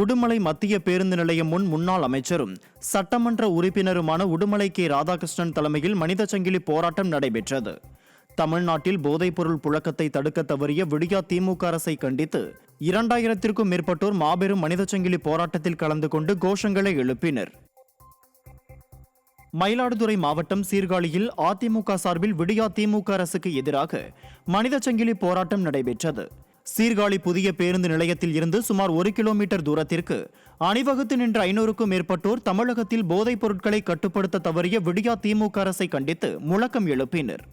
உடுமலை மத்திய பேருந்து நிலையம் முன் முன்னாள் அமைச்சரும் சட்டமன்ற உறுப்பினருமான உடுமலை கே ராதாகிருஷ்ணன் தலைமையில் மனித சங்கிலி போராட்டம் நடைபெற்றது. தமிழ்நாட்டில் போதைப்பொருள் புழக்கத்தை தடுக்க தவறிய விடியா திமுக அரசை கண்டித்து 2000க்கும் மேற்பட்டோர் மாபெரும் மனித சங்கிலி போராட்டத்தில் கலந்து கொண்டு கோஷங்களை எழுப்பினர். மயிலாடுதுறை மாவட்டம் சீர்காழியில் அதிமுக சார்பில் விடியா திமுக அரசுக்கு எதிராக மனித சங்கிலி போராட்டம் நடைபெற்றது. சீர்காழி புதிய பேருந்து நிலையத்தில் இருந்து சுமார் 1 கிலோமீட்டர் தூரத்திற்கு அணிவகுத்து நின்ற 500க்கும் மேற்பட்டோர் தமிழகத்தில் போதைப் பொருட்களை கட்டுப்படுத்த தவறிய விடியா திமுக அரசை கண்டித்து முழக்கம் எழுப்பினர்.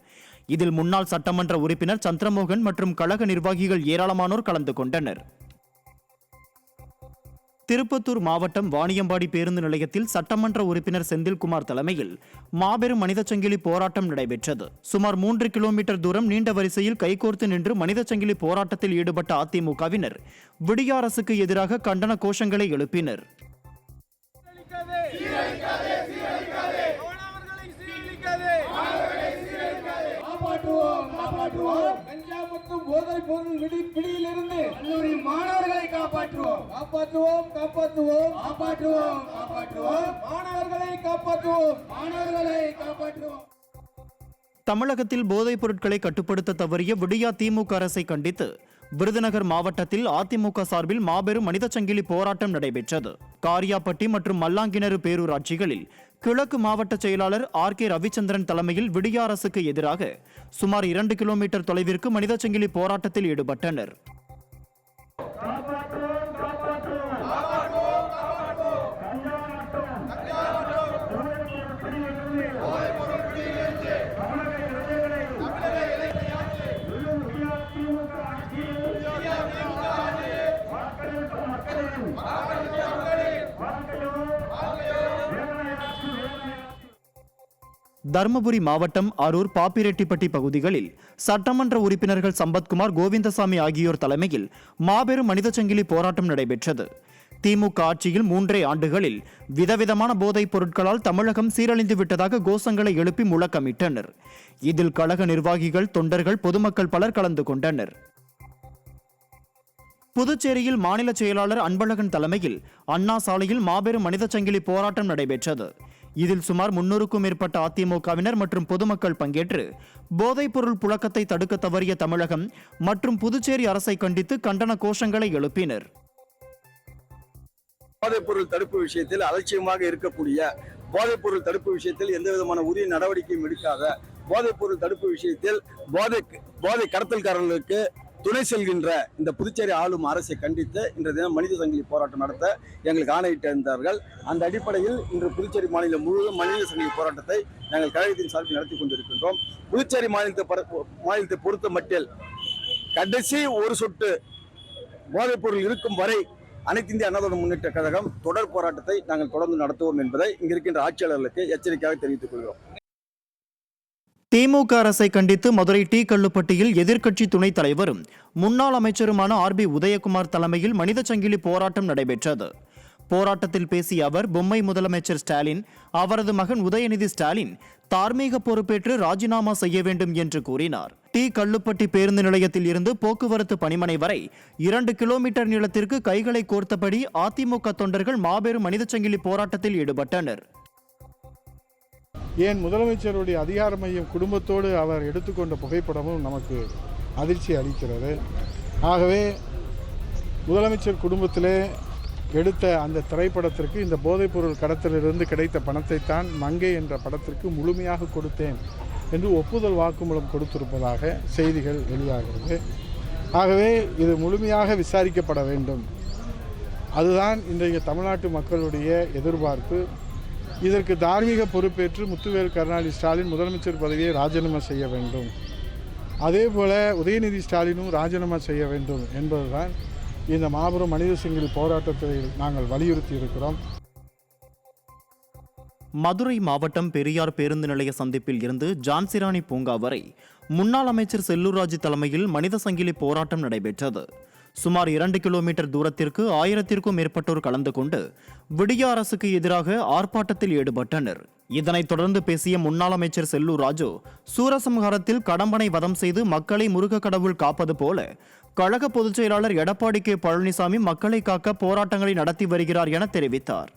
இதில் முன்னாள் சட்டமன்ற உறுப்பினர் சந்திரமோகன் மற்றும் கழக நிர்வாகிகள் ஏராளமானோர் கலந்து கொண்டனர். திருப்பத்தூர் மாவட்டம் வாணியம்பாடி பேருந்து நிலையத்தில் சட்டமன்ற உறுப்பினர் செந்தில்குமார் தலைமையில் மாபெரும் மனித சங்கிலி போராட்டம் நடைபெற்றது. சுமார் 3 கிலோமீட்டர் தூரம் நீண்ட வரிசையில் கைகோர்த்து நின்று மனித சங்கிலி போராட்டத்தில் ஈடுபட்ட அதிமுகவினர் விடியா அரசுக்கு எதிராக கண்டன கோஷங்களை எழுப்பினர். போதைப் பொருள் பிடியிலிருந்து கல்லூரி மாணவர்களை காப்பாற்றுவோம், காப்பாற்றுவோம், காப்பாற்றுவோம், காப்பாற்றுவோம், காப்பாற்றுவோம், மாணவர்களை காப்பாற்றுவோம், மாணவர்களை காப்பாற்றுவோம். தமிழகத்தில் போதைப் பொருட்களை கட்டுப்படுத்த தவறிய விடியா திமுக அரசை கண்டித்து விருதுநகர் மாவட்டத்தில் அதிமுக சார்பில் மாபெரும் மனித சங்கிலி போராட்டம் நடைபெற்றது. காரியாப்பட்டி மற்றும் மல்லாங்கிணறு பேரூராட்சிகளில் கிழக்கு மாவட்ட செயலாளர் RK ரவிச்சந்திரன் தலைமையில் விடியா அரசுக்கு எதிராக சுமார் 2 கிலோமீட்டர் தொலைவிற்கு மனித சங்கிலி போராட்டத்தில் ஈடுபட்டனர். தர்மபுரி மாவட்டம் அரூர் பாப்பிரெட்டிப்பட்டி பகுதிகளில் சட்டமன்ற உறுப்பினர்கள் சம்பத்குமார், கோவிந்தசாமி ஆகியோர் தலைமையில் மாபெரும் மனித சங்கிலி போராட்டம் நடைபெற்றது. திமுக ஆட்சியில் 3 ஆண்டுகளில் விதவிதமான போதைப் பொருட்களால் தமிழகம் சீரழிந்து விட்டதாக கோஷங்களை எழுப்பி முழக்கமிட்டனர். இதில் கழக நிர்வாகிகள், தொண்டர்கள், பொதுமக்கள் பலர் கலந்து கொண்டனர். புதுச்சேரியில் மாநில செயலாளர் அன்பழகன் தலைமையில் அண்ணா சாலையில் மாபெரும் மனித சங்கிலி போராட்டம் நடைபெற்றது. இதில் சுமார் 300க்கும் மேற்பட்ட அதிமுகவினர் மற்றும் பொதுமக்கள் பங்கேற்று போதைப் பொருள் புழக்கத்தை தடுக்க தவறிய தமிழகம் மற்றும் புதுச்சேரி அரசை கண்டித்து கண்டன கோஷங்களை எழுப்பினர். போதைப் பொருள் தடுப்பு விஷயத்தில் அலட்சியமாக இருக்கக்கூடிய, போதைப் பொருள் தடுப்பு விஷயத்தில் எந்த விதமான உரிய நடவடிக்கையும் எடுக்காத, போதைப் பொருள் தடுப்பு விஷயத்தில் போதை கடத்தல்காரர்களுக்கு துணை செல்கின்ற இந்த புதுச்சேரி ஆளும் அரசை கண்டித்து இன்றைய தினம் மனித சங்கிலி போராட்டம் நடத்த எங்களுக்கு ஆணையிட்டிருந்தார்கள். அந்த அடிப்படையில் இன்று புதுச்சேரி மாநிலம் முழுவதும் மனித சங்கிலி போராட்டத்தை நாங்கள் கழகத்தின் சார்பில் நடத்தி கொண்டிருக்கின்றோம். புதுச்சேரி மாநிலத்தை பொறுத்த மட்டில் கடைசி ஒரு சொட்டு போதைப் பொருள் இருக்கும் வரை அனைத்து இந்திய அண்ணா திராவிட முன்னேற்ற கழகம் தொடர் போராட்டத்தை நாங்கள் தொடர்ந்து நடத்துவோம் என்பதை இங்கிருக்கின்ற ஆட்சியாளர்களுக்கு எச்சரிக்கையாக தெரிவித்துக் கொள்கிறோம். திமுக அரசை கண்டித்து மதுரை டி கல்லுப்பட்டியில் எதிர்க்கட்சி துணைத் தலைவரும் முன்னாள் அமைச்சருமான RB உதயகுமார் தலைமையில் மனித சங்கிலி போராட்டம் நடைபெற்றது. போராட்டத்தில் பேசிய அவர், பொம்மை முதலமைச்சர் ஸ்டாலின், அவரது மகன் உதயநிதி ஸ்டாலின் தார்மீக பொறுப்பேற்று ராஜினாமா செய்ய வேண்டும் என்று கூறினார். டி கல்லுப்பட்டி பேருந்து நிலையத்தில் இருந்து போக்குவரத்து பணிமனை வரை 2 கிலோமீட்டர் நீளத்திற்கு கைகளை கோர்த்தபடி அதிமுக தொண்டர்கள் மாபெரும் மனித சங்கிலி போராட்டத்தில் ஈடுபட்டனர். ஏன் முதலமைச்சருடைய அதிகார மையம் குடும்பத்தோடு அவர் எடுத்துக்கொண்ட புகைப்படமும் நமக்கு அதிர்ச்சி அளிக்கிறது. ஆகவே முதலமைச்சர் குடும்பத்திலே எடுத்த அந்த திரைப்படத்திற்கு இந்த போதைப்பொருள் கடத்தலிலிருந்து கிடைத்த பணத்தைத்தான் மங்கை என்ற படத்திற்கு முழுமையாக கொடுத்தேன் என்று ஒப்புதல் வாக்குமூலம் கொடுத்திருப்பதாக செய்திகள் வெளியாகிறது. ஆகவே இது முழுமையாக விசாரிக்கப்பட வேண்டும். அதுதான் இன்றைய தமிழ்நாட்டு மக்களுடைய எதிர்பார்ப்பு. இதற்கு தார்மீக பொறுப்பேற்று முத்துவேல் கருணாநிதி ஸ்டாலின் முதலமைச்சர் பதவியை ராஜினாமா செய்ய வேண்டும். அதேபோல உதயநிதி ஸ்டாலினும் ராஜினாமா செய்ய வேண்டும் என்பதுதான் இந்த மாபெரும் மனித சங்கிலி போராட்டத்தை நாங்கள் வலியுறுத்தி இருக்கிறோம். மதுரை மாவட்டம் பெரியார் பேருந்து நிலைய சந்திப்பில் இருந்து ஜான்சிராணி பூங்கா வரை முன்னாள் அமைச்சர் செல்லூர் ராஜு தலைமையில் மனித சங்கிலி போராட்டம் நடைபெற்றது. சுமார் 2 கிலோமீட்டர் தூரத்திற்கு 1000க்கும் மேற்பட்டோர் கலந்து கொண்டு விடியா அரசுக்கு எதிராக ஆர்ப்பாட்டத்தில் ஈடுபட்டனர். இதனைத் தொடர்ந்து பேசிய முன்னாள் அமைச்சர் செல்லூர் ராஜு, சூரசம்ஹாரத்தில் கடம்பனை வதம் செய்து மக்களை முருக கடவுள் காப்பது போல கழக பொதுச் செயலாளர் எடப்பாடி கே பழனிசாமி மக்களை காக்க போராட்டங்களை நடத்தி வருகிறார் என தெரிவித்தார்.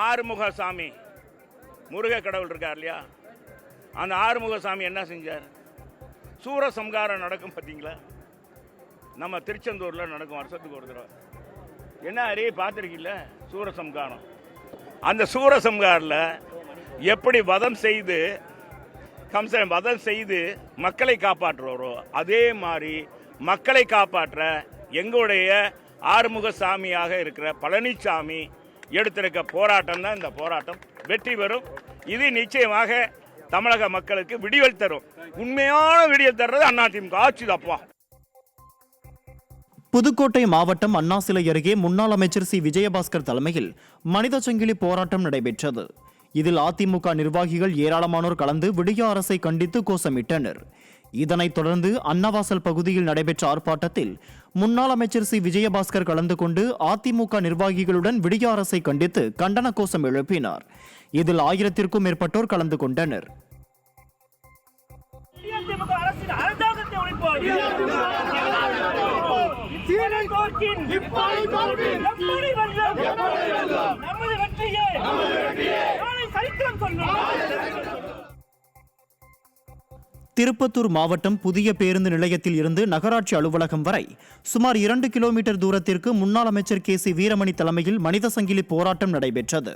ஆறுமுகசாமி முருக கடவுள் இருக்கார் இல்லையா, அந்த ஆறுமுகசாமி என்ன செஞ்சார்? சூரசம்ஹாரம் நடக்கும் பார்த்தீங்களா, நம்ம திருச்செந்தூரில் நடக்கும் வருஷத்துக்கு ஒரு தடவை. என்ன அறிய பார்த்துருக்கீங்கள சூரசம்ஹாரம்? அந்த சூரசம்ஹாரில் எப்படி வதம் செய்து கம்சன் வதம் செய்து மக்களை காப்பாற்றுவாரோ அதே மாதிரி மக்களை காப்பாற்ற எங்களுடைய ஆறுமுகசாமியாக இருக்கிற பழனிசாமி எடுத்திருக்க போராட்டம் தான் இந்த போராட்டம் வெற்றி பெறும். இது நிச்சயமாக தமிழக மக்களுக்கு விடியல் தரும். உண்மையான விடியல் தர்றது அதிமுக ஆட்சி தப்பா. புதுக்கோட்டை மாவட்டம் அண்ணாசிலை அருகே முன்னாள் அமைச்சர் சி விஜயபாஸ்கர் தலைமையில் மனித சங்கிலி போராட்டம் நடைபெற்றது. இதில் அதிமுக நிர்வாகிகள் ஏராளமானோர் கலந்து விடிய அரசை கண்டித்து கோஷமிட்டனர். இதனைத் தொடர்ந்து அன்னவாசல் பகுதியில் நடைபெற்ற ஆர்ப்பாட்டத்தில் முன்னாள் அமைச்சர் சி விஜயபாஸ்கர் கலந்து கொண்டு அதிமுக நிர்வாகிகளுடன் விடிய அரசை கண்டித்து கண்டன கோஷம் எழுப்பினார். இதில் 1000க்கும் மேற்பட்டோர் கலந்து கொண்டனர். திருப்பத்தூர் மாவட்டம் புதிய பேருந்து நிலையத்தில் இருந்து நகராட்சி அலுவலகம் வரை சுமார் 2 கிலோமீட்டர் தூரத்திற்கு முன்னாள் அமைச்சர் கே சி வீரமணி தலைமையில் மனித சங்கிலி போராட்டம் நடைபெற்றது.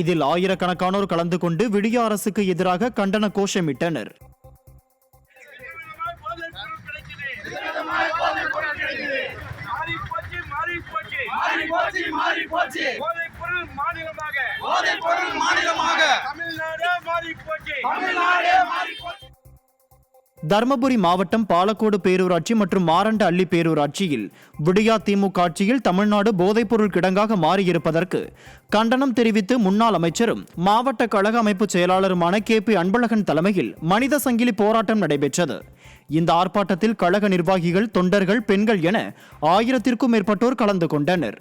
இதில் ஆயிரக்கணக்கானோர் கலந்து கொண்டு விடிய அரசுக்கு எதிராக கண்டன கோஷமிட்டனர். தர்மபுரி மாவட்டம் பாலக்கோடு பேரூராட்சி மற்றும் மாரண்ட அள்ளி பேரூராட்சியில் விடியா திமுக ஆட்சியில் தமிழ்நாடு போதைப்பொருள் கிடங்காக மாறியிருப்பதற்கு கண்டனம் தெரிவித்து முன்னாள் அமைச்சரும் மாவட்ட கழக அமைப்பு செயலாளருமான KP அன்பழகன் தலைமையில் மனித சங்கிலி போராட்டம் நடைபெற்றது. இந்த ஆர்ப்பாட்டத்தில் கழக நிர்வாகிகள், தொண்டர்கள், பெண்கள் என 1000க்கும் மேற்பட்டோர் கலந்து கொண்டனர்.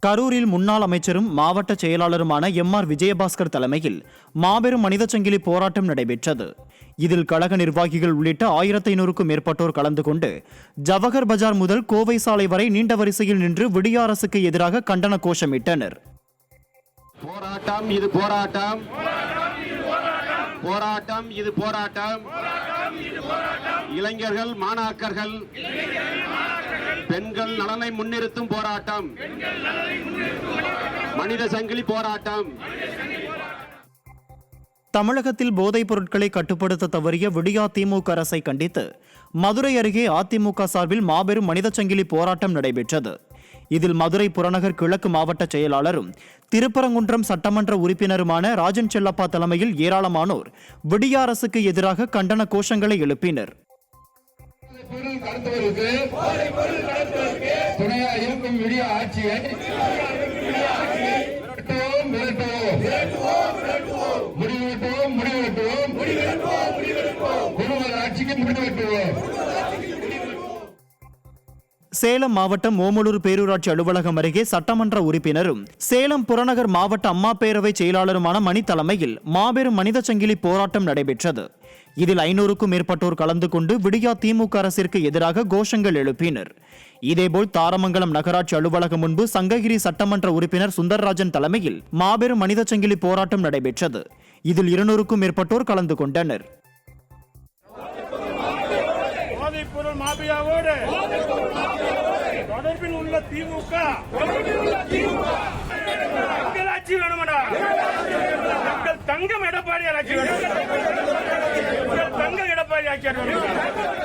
கரூரில் முன்னாள் அமைச்சரும் மாவட்ட செயலாளருமான MR விஜயபாஸ்கர் தலைமையில் மாபெரும் மனித சங்கிலி போராட்டம் நடைபெற்றது. இதில் கழக நிர்வாகிகள் உள்ளிட்ட 1500க்கும் மேற்பட்டோர் கலந்து கொண்டு ஜவஹர் பஜார் முதல் கோவை சாலை வரை நீண்ட வரிசையில் நின்று விடிய அரசுக்கு எதிராக கண்டன கோஷமிட்டனர். போராட்டம் இது போராட்டம், போராட்டம் இது போராட்டம். இளைஞர்கள், மாணாக்கர்கள், பெண்கள் நலனை முன்னிறுத்தும் போராட்டம், மனித சங்கிலி போராட்டம். தமிழகத்தில் போதைப் பொருட்களை கட்டுப்படுத்த தவறிய விடியா திமுக அரசை கண்டித்து மதுரை அருகே அதிமுக சார்பில் மாபெரும் மனித சங்கிலி போராட்டம் நடைபெற்றது. இதில் மதுரை புறநகர் கிழக்கு மாவட்ட செயலாளரும் திருப்பரங்குன்றம் சட்டமன்ற உறுப்பினருமான ராஜன் செல்லப்பா தலைமையில் ஏராளமானோர் விடிய அரசுக்கு எதிராக கண்டன கோஷங்களை எழுப்பினர். சேலம் மாவட்டம் ஓமலூர் பேரூராட்சி அலுவலகம் அருகே சட்டமன்ற உறுப்பினரும் சேலம் புறநகர் மாவட்ட அம்மா பேரவை செயலாளருமான மணி தலைமையில் மாபெரும் மனித சங்கிலி போராட்டம் நடைபெற்றது. இதில் 500க்கும் மேற்பட்டோர் கலந்து கொண்டு விடியா திமுக அரசிற்கு எதிராக கோஷங்கள் எழுப்பினர். இதேபோல் தாரமங்கலம் நகராட்சி அலுவலகம் முன்பு சங்ககிரி சட்டமன்ற உறுப்பினர் சுந்தர்ராஜன் தலைமையில் மாபெரும் மனித சங்கிலி போராட்டம் நடைபெற்றது. இதில் 200க்கும் மேற்பட்டோர் கலந்து கொண்டனர். தொடர்பில் உள்ள திமுக ஆட்சி வேணுமடா. தங்கம் எடப்பாடி ஆட்சி வேணும். தங்கம் எடப்பாடி ஆட்சி வேணும்.